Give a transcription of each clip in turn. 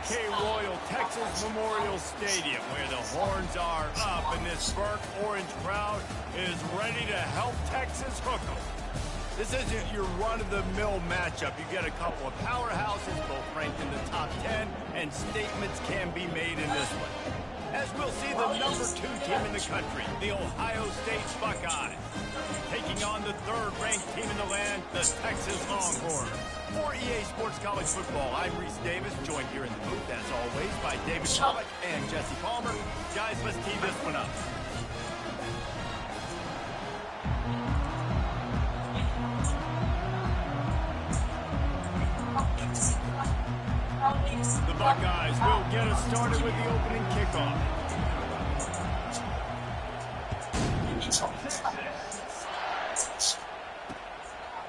OK Royal Texas Memorial Stadium, where the horns are up and this burnt orange crowd is ready to help Texas hook them. This isn't your run-of-the-mill matchup. You get a couple of powerhouses, both ranked in the top 10, and statements can be made in this one. As we'll see the #2 team in the country, the Ohio State Buckeyes, taking on the 3rd-ranked team in the land, the Texas Longhorns. For EA Sports College Football, I'm Reese Davis, joined here in the booth, as always, by David Pollock and Jesse Palmer. Guys, let's tee this one up. The Buckeyes will get us started with the opening kickoff.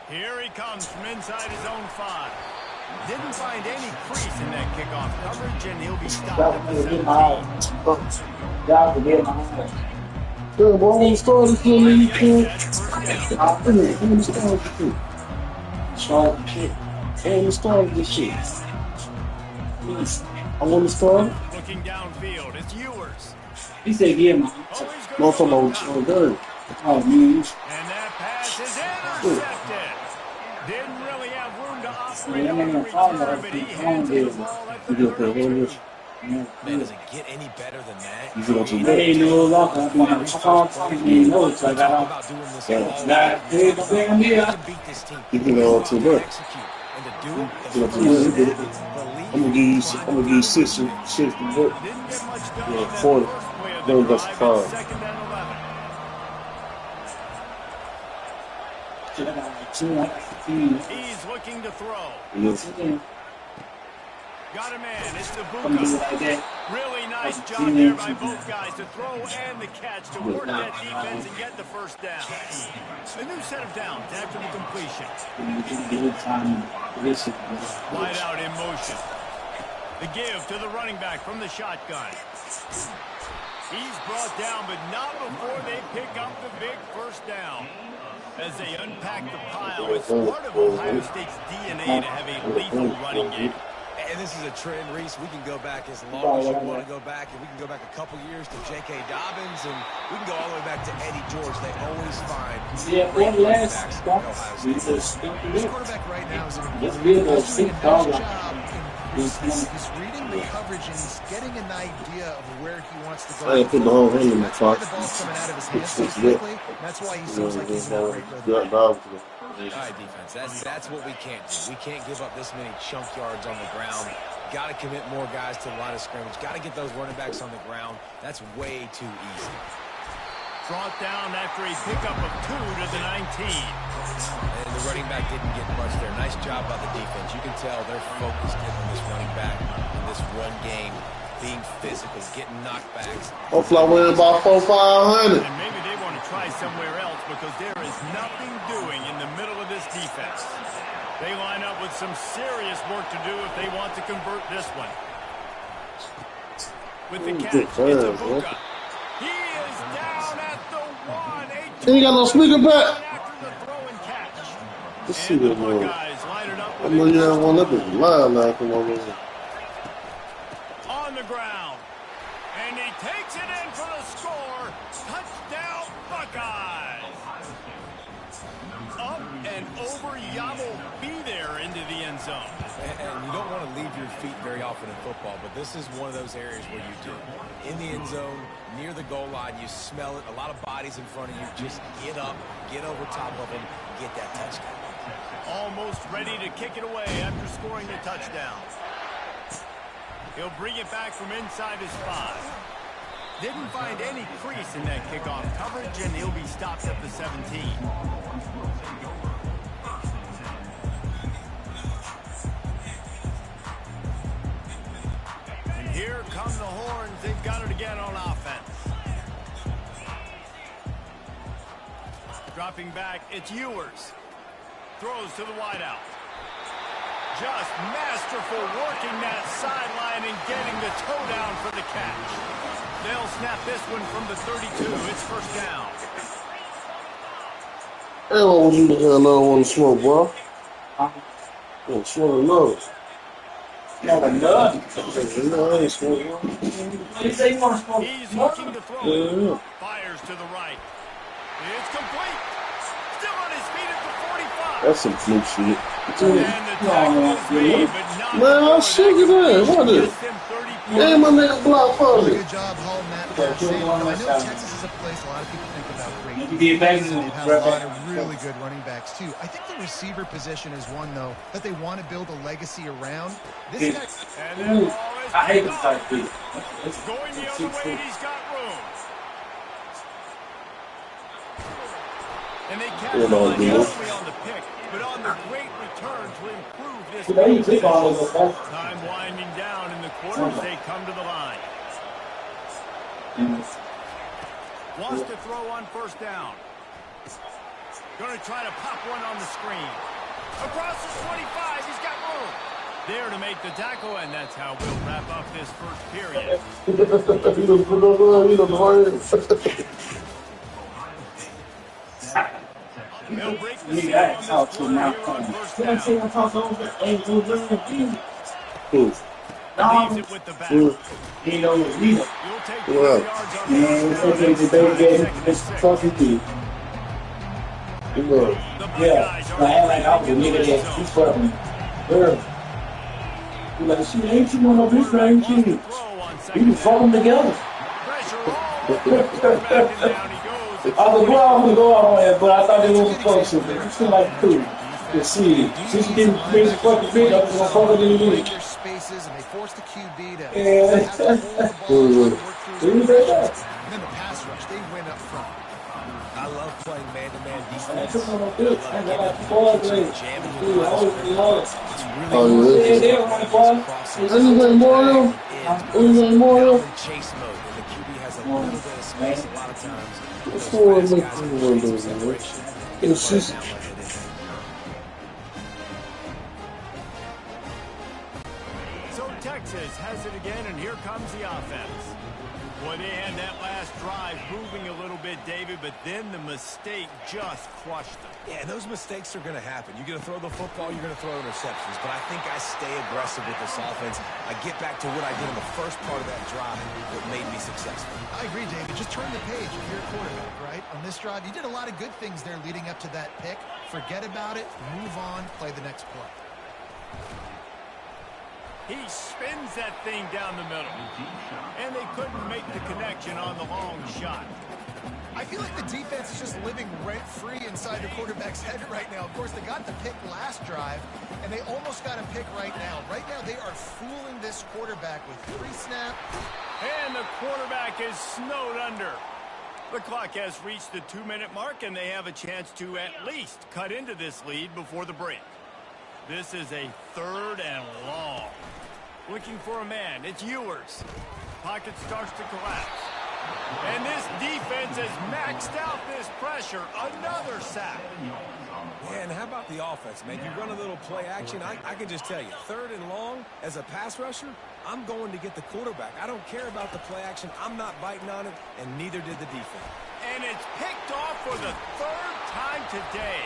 Here he comes from inside his own 5. Didn't find any crease in that kickoff coverage, and he'll be stopped at the 17. Good boy, I'm starting to feel me. Start this shit. I want to start. Looking downfield, it's Ewers. He said, yeah, man. No, for my good. Oh, man. And that pass is intercepted. Didn't really have room to operate on the return, but he hands the ball at the 32. Man, does it get any better than that? You go to the I'm gonna give you 6 and 6 to work. Yeah, 40. Then that's 5. He's looking to throw. Got a man, it's the Buka. Really nice job there by both guys to throw and the catch to work that defense and get the first down. A new set of downs after the completion. Wide out in motion. The give to the running back from the shotgun. He's brought down, but not before they pick up the big first down. As they unpack the pile, it's part of Ohio State's DNA to have a lethal running game. And this is a trend, Reese. We can go back as long as you want to go back, and we can go back a couple years to J.K. Dobbins, and we can go all the way back to Eddie George. They always find great running backs in Ohio State. This quarterback right now is doing a nice job. He's reading the coverage, and he's getting an idea of where he wants to go. I put the whole hand in my pocket. The ball's coming out of his hands so quickly. That's why he seems like he's in a great rhythm. All right, defense. That's what we can't do. We can't give up this many chunk yards on the ground. Got to commit more guys to the line of scrimmage. Got to get those running backs on the ground. That's way too easy. Brought down after a pickup of 2 to the 19. And the running back didn't get much there. Nice job by the defense. You can tell they're focused in on this running back in this run game, being physical, getting knockbacks. Hopefully I win about 400-500. And maybe they want to try somewhere else because there is nothing doing in the middle of this defense. They line up with some serious work to do if they want to convert this one. With the catch, it's a Buka. He is down at the 1. He ain't got no sneaker back. After the throw and catch. Let's see that one. Guys line it up I know you have one up in the line now. Come on, man. On the ground. And he takes it in for the score. Touchdown, Buckeyes. Up and over, Yamo be there into the end zone. And you don't want to leave your feet very often in football, but this is one of those areas where you do. In the end zone, near the goal line, you smell it. A lot of bodies in front of you. Just get up, get over top of them, get that touchdown. Almost ready to kick it away after scoring the touchdown. He'll bring it back from inside his 5. Didn't find any crease in that kickoff coverage, and he'll be stopped at the 17. And here come the horns. They've got it again on offense. Dropping back, it's Ewers. Throws to the wideout. Just masterful working that sideline and getting the toe down for the catch. They'll snap this one from the 32. It's first down. Hey, what was you the hell I want to smoke, bro? I want to smoke another. He's looking to throw it. Fires to the right. It's complete. Still on his feet at the 45. That's some fluke shit. And the tackle is made, but not Man, I'll shake it in. What is gets him 30 points. Damn, my nigga block for me. Good job hauling that pass in. I know Texas is a place a lot of people think about great defense, and they've had a lot of really good running backs too. I think the receiver position is one though that they want to build a legacy around. This guy. And that ball is going the other way, and he's got room. And they capitalize not only on the pick, but on the great return to improve this position. Time winding down in the quarters, they come to the line. Wants to throw on first down. Going to try to pop one on the screen. Across the 25, he's got room. There to make the tackle, and that's how we'll wrap up this first period. They'll break the seal on this quarter here on first down. Leaves it with the back. You'll take 4 yards on the first down. The Buckeyes are in the red zone. Like, she ain't you one of his range. He can throw them together. I was going to go out there, but I thought they were closer. But you seem like cool. You see, since you didn't crazy fucking big, I was going to follow the lead. Spaces, and they forced the QB to have to hold the ball, work through and then the pass rush, they win up front. I love playing man-to-man defense. Chase mode, and the QB has a little bit of space a lot of times. It's just. So Texas has it again, and here comes the offense. Boy, they had that last drive moving a little bit, David, but then the mistake just crushed them. Yeah, those mistakes are going to happen. You're going to throw the football, you're going to throw interceptions, but I think I stay aggressive with this offense. I get back to what I did in the first part of that drive that made me successful. I agree, David. Just turn the page if you're a quarterback, right? On this drive, you did a lot of good things there leading up to that pick. Forget about it, move on, play the next play. He spins that thing down the middle. And they couldn't make the connection on the long shot. I feel like the defense is just living rent-free inside the quarterback's head right now. Of course, they got the pick last drive, and they almost got a pick right now. Right now, they are fooling this quarterback with pre-snap. And the quarterback is snowed under. The clock has reached the 2-minute mark, and they have a chance to at least cut into this lead before the break. This is a 3rd and long. Looking for a man. It's Ewers. Pocket starts to collapse. And this defense has maxed out this pressure. Another sack. Man, how about the offense, man? You run a little play action. I can just tell you, 3rd and long, as a pass rusher, I'm going to get the quarterback. I don't care about the play action. I'm not biting on it, and neither did the defense. And it's picked off for the 3rd time today.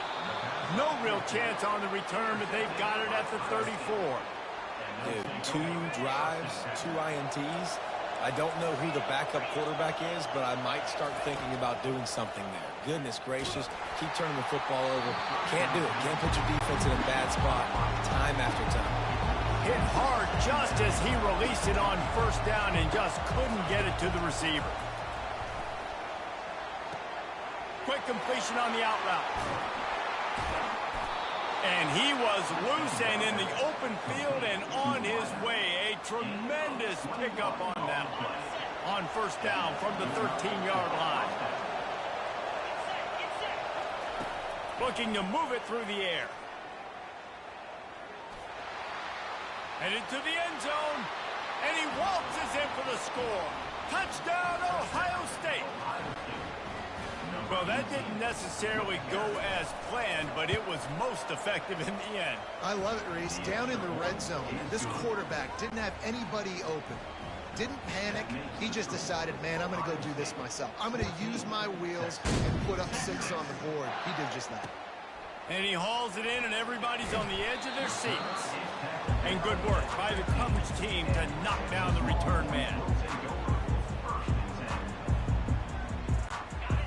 No real chance on the return, but they've got it at the 34. Dude, 2 drives, 2 INTs. I don't know who the backup quarterback is, but I might start thinking about doing something there. Goodness gracious, keep turning the football over. Can't do it. Can't put your defense in a bad spot time after time. Hit hard just as he released it on first down and just couldn't get it to the receiver. Quick completion on the out route. And he was loose and in the open field and on his way. A tremendous pickup on that one. On first down from the 13-yard line. Looking to move it through the air. Headed to the end zone. And he waltzes in for the score. Touchdown, Ohio State. Well, that didn't necessarily go as planned, but it was most effective in the end. I love it, Reese. Down in the red zone, this quarterback didn't have anybody open. Didn't panic. He just decided, man, I'm going to go do this myself. I'm going to use my wheels and put up 6 on the board. He did just that. And he hauls it in, and everybody's on the edge of their seats. And good work by the coverage team to knock down the return man.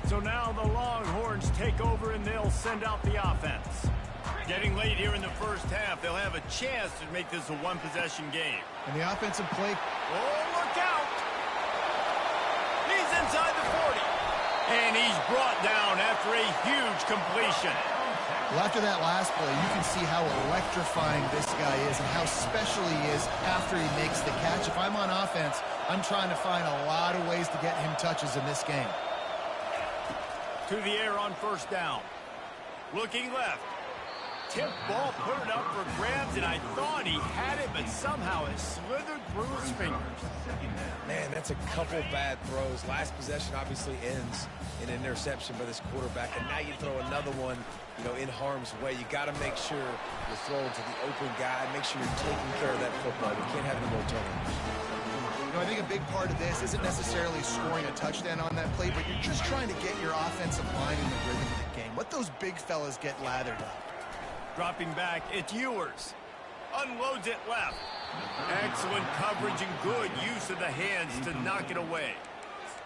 So now the Longhorns take over, and they'll send out the offense. Getting late here in the first half, they'll have a chance to make this a one-possession game. And the offensive play. Oh, look out! He's inside the 40. And he's brought down after a huge completion. Well, after that last play, you can see how electrifying this guy is and how special he is after he makes the catch. If I'm on offense, I'm trying to find a lot of ways to get him touches in this game. To the air on first down. Looking left. Tip ball, put it up for grabs, and I thought he had it, but somehow it slithered through his fingers. Man, that's a couple bad throws. Last possession obviously ends in an interception by this quarterback, and now you throw another one, in harm's way. You got to make sure you're throwing to the open guy. Make sure you're taking care of that football. You can't have any more turnovers. I think a big part of this isn't necessarily scoring a touchdown on that play, but you're just trying to get your offensive line in the rhythm of the game. Let those big fellas get lathered up. Dropping back, it's Ewers. Unloads it left. Excellent coverage and good use of the hands to knock it away.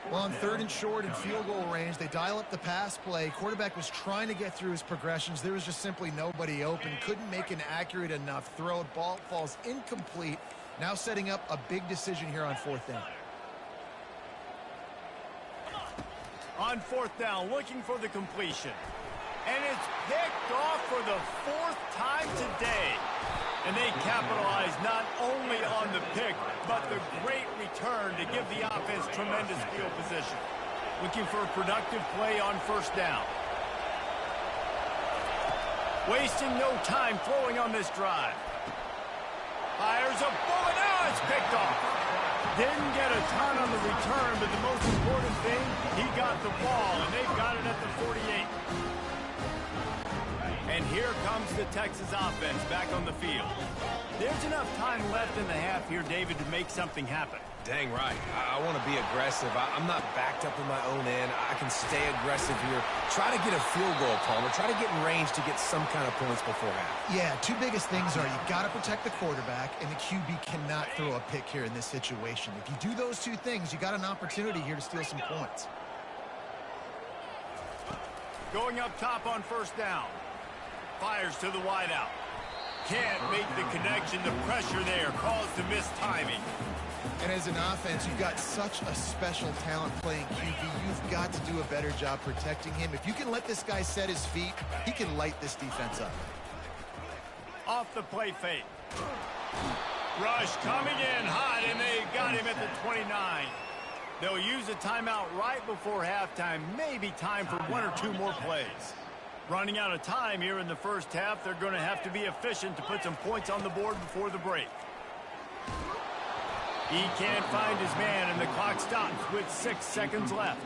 Well, on 3rd and short and field goal range, they dial up the pass play. Quarterback was trying to get through his progressions. There was just simply nobody open. Couldn't make an accurate enough throw. Ball falls incomplete. Now setting up a big decision here on 4th down. On 4th down, looking for the completion. And it's picked off for the 4th time today. And they capitalize not only on the pick, but the great return to give the offense tremendous field position. Looking for a productive play on 1st down. Wasting no time throwing on this drive. Fires a bullet. Now it's picked off. Didn't get a ton on the return, but the most important thing, he got the ball, and they've got it at the 48. And here comes the Texas offense back on the field. There's enough time left in the half here, David, to make something happen. Dang right. I want to be aggressive. I'm not backed up in my own end. I can stay aggressive here. Try to get a field goal, Palmer. Try to get in range to get some kind of points before half. Yeah, two biggest things are you got to protect the quarterback, and the QB cannot throw a pick here in this situation. If you do those two things, you got an opportunity here to steal some points. Going up top on 1st down. Fires to the wideout. Can't make the connection. The pressure there caused the missed timing. And as an offense, you've got such a special talent playing QB. You've got to do a better job protecting him. If you can let this guy set his feet, he can light this defense up. Off the play fake. Rush coming in hot, and they got him at the 29. They'll use a timeout right before halftime. Maybe time for 1 or 2 more plays. Running out of time here in the first half. They're going to have to be efficient to put some points on the board before the break. He can't find his man, and the clock stops with 6 seconds left.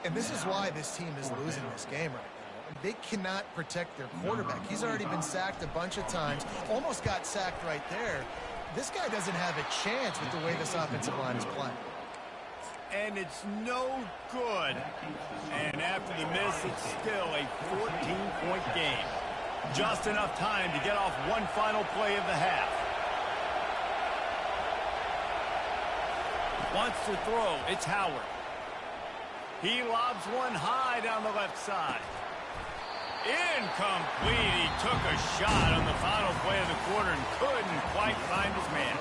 And this is why this team is losing this game right now. They cannot protect their quarterback. He's already been sacked a bunch of times, almost got sacked right there. This guy doesn't have a chance with the way this offensive line is playing. And it's no good. And after the miss, it's still a 14-point game. Just enough time to get off one final play of the half. Wants to throw. It's Howard. He lobs one high down the left side. Incomplete. He took a shot on the final play of the quarter and couldn't quite find his man.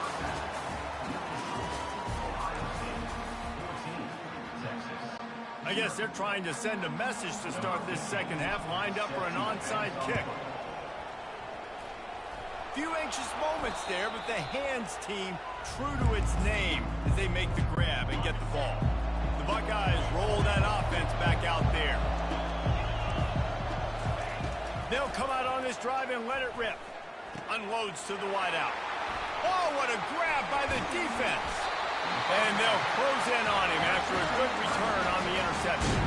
I guess they're trying to send a message to start this second half, lined up for an onside kick. Few anxious moments there, but the hands team true to its name as they make the grab and get the ball. The Buckeyes roll that offense back out there. They'll come out on this drive and let it rip. Unloads to the wideout. Oh, what a grab by the defense. And they'll close in on him after a good return on the interception.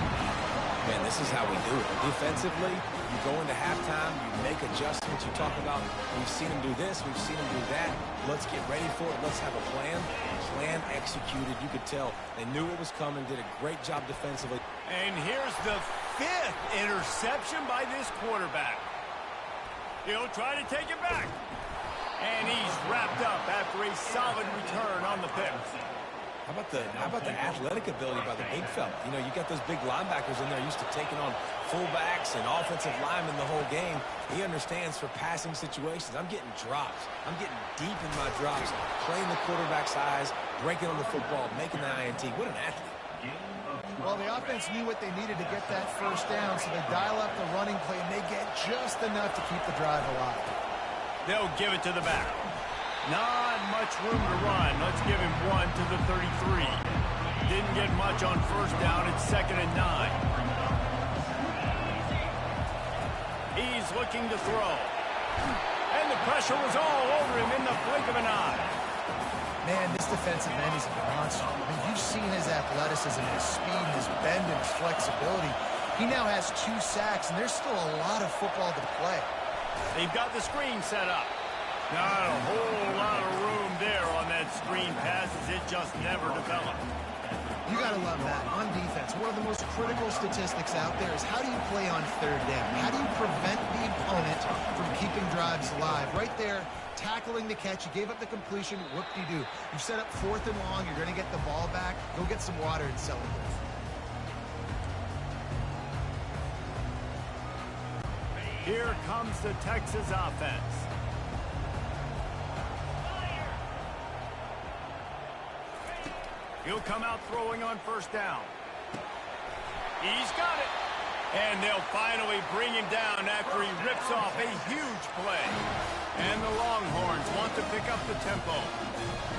Man, this is how we do it. Defensively, you go into halftime, you make adjustments. You talk about, we've seen them do this, we've seen them do that. Let's get ready for it. Let's have a plan. Plan executed. You could tell they knew it was coming, did a great job defensively. And here's the 5th interception by this quarterback. He'll try to take it back. And he's wrapped up after a solid return on the pick. How about the athletic ability by the big fella? You know, you got those big linebackers in there used to taking on fullbacks and offensive linemen the whole game. He understands for passing situations. I'm getting drops. I'm getting deep in my drops, playing the quarterback's eyes, breaking on the football, making the INT. What an athlete. Well, the offense knew what they needed to get that first down, so they dial up the running play, and they get just enough to keep the drive alive. They'll give it to the back. Not much room to run. Let's give him 1 to the 33. Didn't get much on first down. It's 2nd and 9. He's looking to throw. And the pressure was all over him in the blink of an eye. Man, this defensive end is a monster. I mean, you've seen his athleticism, his speed, his bend, and his flexibility. He now has 2 sacks, and there's still a lot of football to play. They've got the screen set up. Not a whole lot of room there on that screen pass as it just never developed. You got to love that. On defense, one of the most critical statistics out there is how do you play on 3rd down? How do you prevent the opponent from keeping drives alive? Right there, tackling the catch. You gave up the completion. Whoop-de-doo. You've set up 4th and long. You're going to get the ball back. Go get some water and celebrate. Here comes the Texas offense. He'll come out throwing on first down. He's got it. And they'll finally bring him down after he rips off a huge play. And the Longhorns want to pick up the tempo.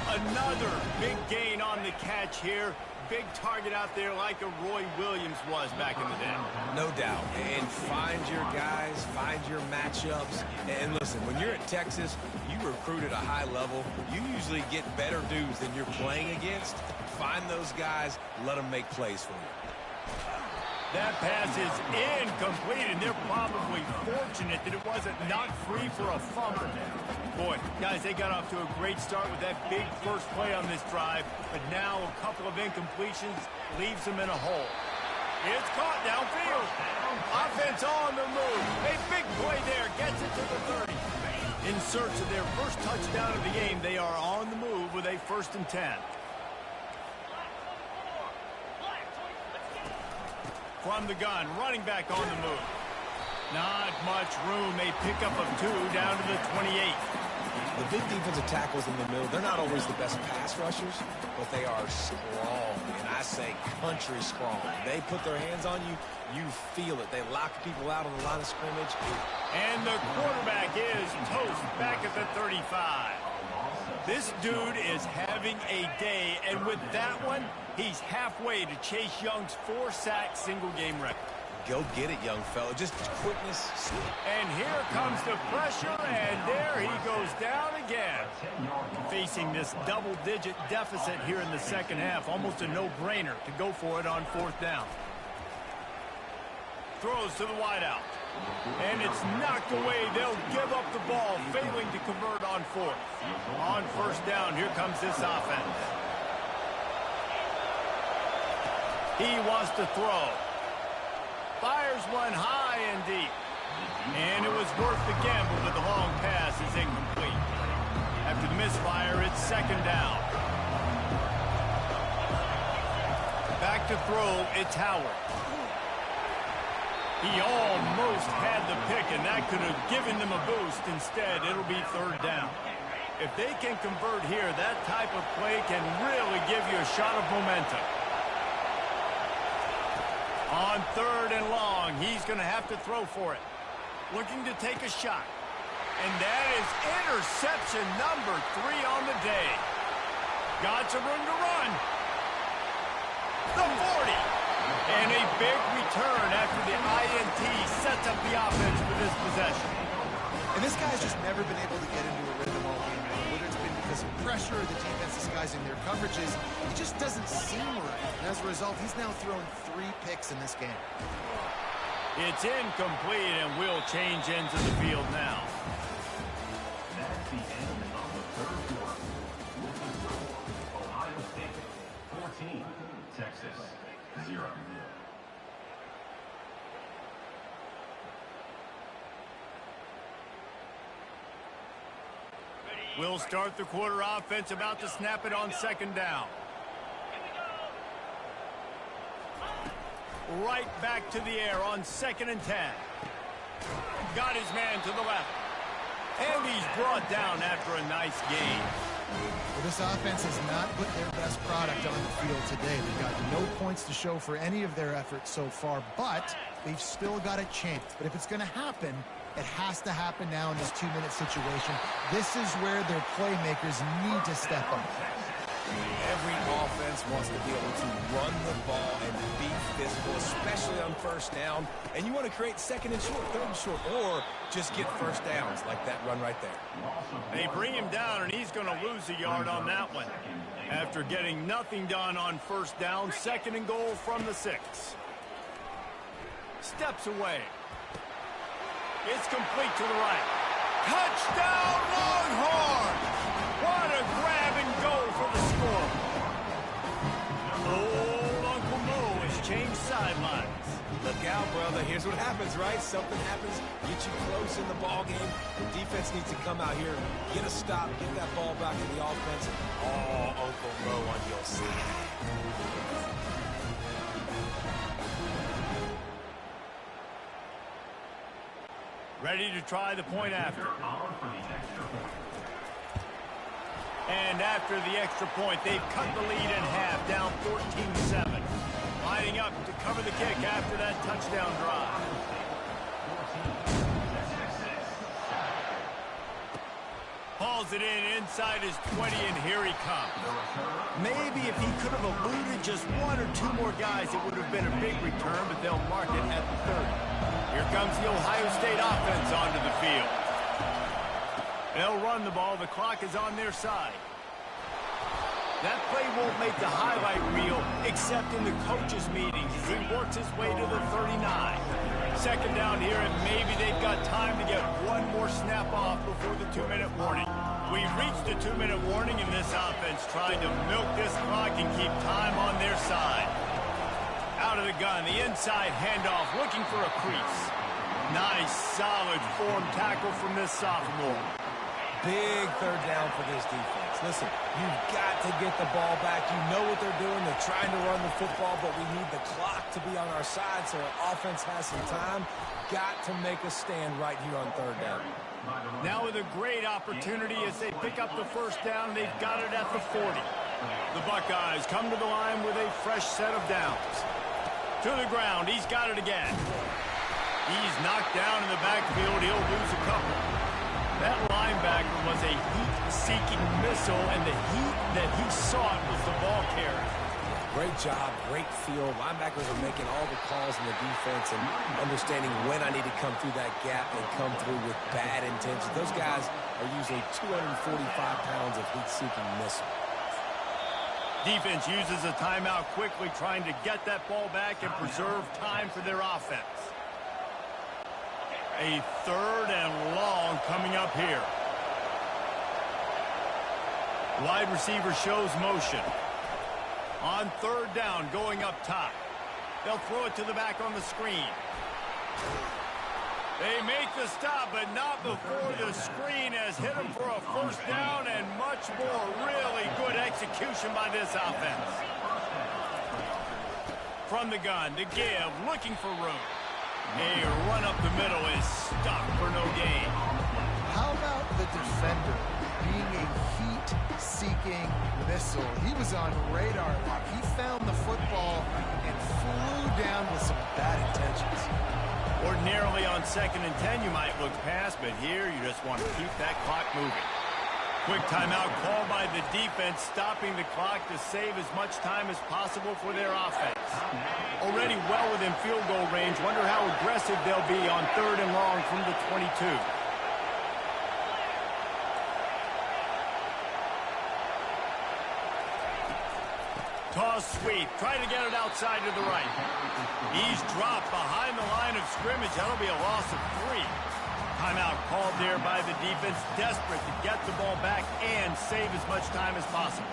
Another big gain on the catch here. Big target out there like a Roy Williams was back in the day. No doubt. And find your guys, find your matchups. And listen, when you're at Texas, you recruit at a high level. You usually get better dudes than you're playing against. Find those guys, let them make plays for you. That pass is incomplete, and they're probably fortunate that it wasn't knocked free for a fumble. Boy, guys, they got off to a great start with that big first play on this drive, but now a couple of incompletions leaves them in a hole. It's caught downfield. Offense on the move. A big play there, gets it to the 30. In search of their first touchdown of the game, they are on the move with a 1st and 10. From the gun, running back on the move. Not much room. A pickup of 2 down to the 28. The big defensive tackles in the middle, they're not always the best pass rushers, but they are strong, and I say country strong. They put their hands on you, you feel it. They lock people out on the line of scrimmage. And the quarterback is toast back at the 35. This dude is having a day, and with that one, he's halfway to Chase Young's 4-sack single-game record. Go get it, young fella. Just quickness. And here comes the pressure, and there he goes down again. Facing this double-digit deficit here in the second half, almost a no-brainer to go for it on 4th down. Throws to the wideout. And it's knocked away. They'll give up the ball, failing to convert on 4th. On 1st down, here comes this offense. He wants to throw. Fires one high and deep. And it was worth the gamble, but the long pass is incomplete. After the misfire, it's 2nd down. Back to throw, it's Howard. He almost had the pick, and that could have given them a boost. Instead, it'll be 3rd down. If they can convert here, that type of play can really give you a shot of momentum. On 3rd and long, he's going to have to throw for it. Looking to take a shot. And that is interception number 3 on the day. Got some room to run. The 40. And a big return after the INT sets up the offense for this possession. And this guy's just never been able to get into a rhythm all game long. Whether it's been because of pressure or the defense disguising their coverages, he just doesn't seem right. And as a result, he's now thrown 3 picks in this game. It's incomplete, and we'll change ends of the field now. That's the end of the 3rd quarter. Ohio State 14, Texas 0. We'll start the quarter offense, about to snap it on second down. Right back to the air on 2nd and 10. Got his man to the left. And he's brought down after a nice gain. Well, this offense has not put their best product on the field today. They've got no points to show for any of their efforts so far, but they've still got a chance. But if it's going to happen, it has to happen now in this 2-minute situation. This is where their playmakers need to step up. Every offense wants to be able to run the ball and be physical, especially on first down. And you want to create 2nd and short, 3rd and short, or just get first downs like that run right there. They bring him down, and he's going to lose a yard on that one. After getting nothing done on first down, 2nd and goal from the 6. Steps away. It's complete to the right. Touchdown, Longhorns! What a grab and go for the score. Old Uncle Mo has changed sidelines. Look out, brother. Here's what happens, right? Something happens, get you close in the ball game. The defense needs to come out here, get a stop, get that ball back to the offense, and Uncle Mo on your side. Ready to try the point after. And after the extra point, they've cut the lead in half, down 14-7. Lining up to cover the kick after that touchdown drive. Hauls it in inside his 20, and here he comes. Maybe if he could have eluded just 1 or 2 more guys, it would have been a big return, but they'll mark it at the 30. Here comes the Ohio State offense onto the field. They'll run the ball. The clock is on their side. That play won't make the highlight reel except in the coaches' meetings as he works his way to the 39. 2nd down here, and maybe they've got time to get 1 more snap off before the 2-minute warning. We've reached the 2-minute warning, and this offense trying to milk this clock and keep time on their side. Out of the gun, the inside handoff, looking for a crease. Nice, solid form tackle from this sophomore. Big 3rd down for this defense. Listen, you've got to get the ball back. You know what they're doing. They're trying to run the football, but we need the clock to be on our side so our offense has some time. Got to make a stand right here on 3rd down. Now with a great opportunity as they pick up the first down, they've got it at the 40. The Buckeyes come to the line with a fresh set of downs. To the ground, he's got it again. He's knocked down in the backfield. He'll lose a couple. That linebacker was a heat-seeking missile, and the heat that he sought was the ball carrier. Great job, great feel. Linebackers are making all the calls in the defense and understanding when I need to come through that gap and come through with bad intentions. Those guys are usually 245 pounds of heat-seeking missile. Defense uses a timeout quickly, trying to get that ball back and preserve time for their offense. A 3rd and long coming up here. Wide receiver shows motion. On 3rd down, going up top. They'll throw it to the back on the screen. They make the stop, but not before the screen has hit them for a first down, and much more. Really good execution by this offense. From the gun, to give, looking for room. A run up the middle is stuck for no gain. How about the defender being a heat-seeking missile? He was on radar lock. He found the football and flew down with some bad intentions. Ordinarily on 2nd and 10, you might look past, but here you just want to keep that clock moving. Quick timeout called by the defense, stopping the clock to save as much time as possible for their offense. Already well within field goal range. Wonder how aggressive they'll be on 3rd and long from the 22. Toss sweep. Try to get it outside to the right. He's dropped behind the line of scrimmage. That'll be a loss of 3. Timeout called there by the defense, desperate to get the ball back and save as much time as possible.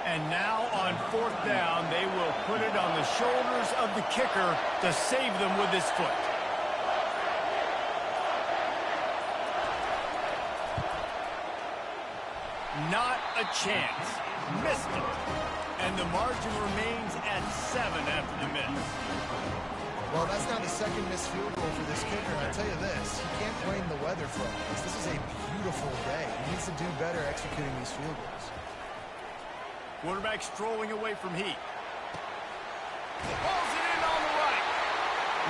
And now on 4th down, they will put it on the shoulders of the kicker to save them with his foot. Not a chance. Missed it. And the margin remains at 7 after the miss. Well, that's now the second missed field goal for this kicker. And I'll tell you this, you can't blame the weather for all this. This is a beautiful day. He needs to do better executing these field goals. Quarterback strolling away from heat. Pulls it in on the right.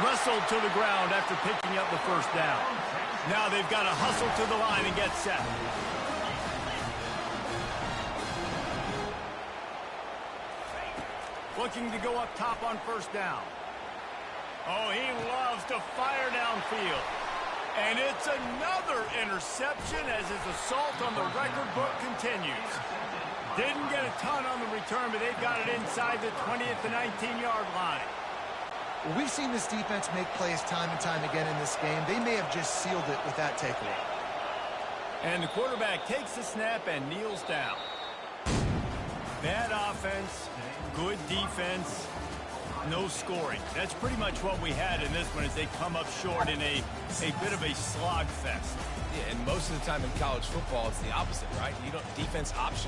Wrestled to the ground after picking up the first down. Now they've got to hustle to the line and get set. Looking to go up top on 1st down. Oh, he loves to fire downfield. And it's another interception as his assault on the record book continues. Didn't get a ton on the return, but they've got it inside the 20th to 19-yard line. Well, we've seen this defense make plays time and time again in this game. They may have just sealed it with that takeaway. And the quarterback takes the snap and kneels down. Bad offense, good defense, no scoring. That's pretty much what we had in this one as they come up short in a bit of a slogfest. Yeah, and most of the time in college football, it's the opposite, right? You don't defense option.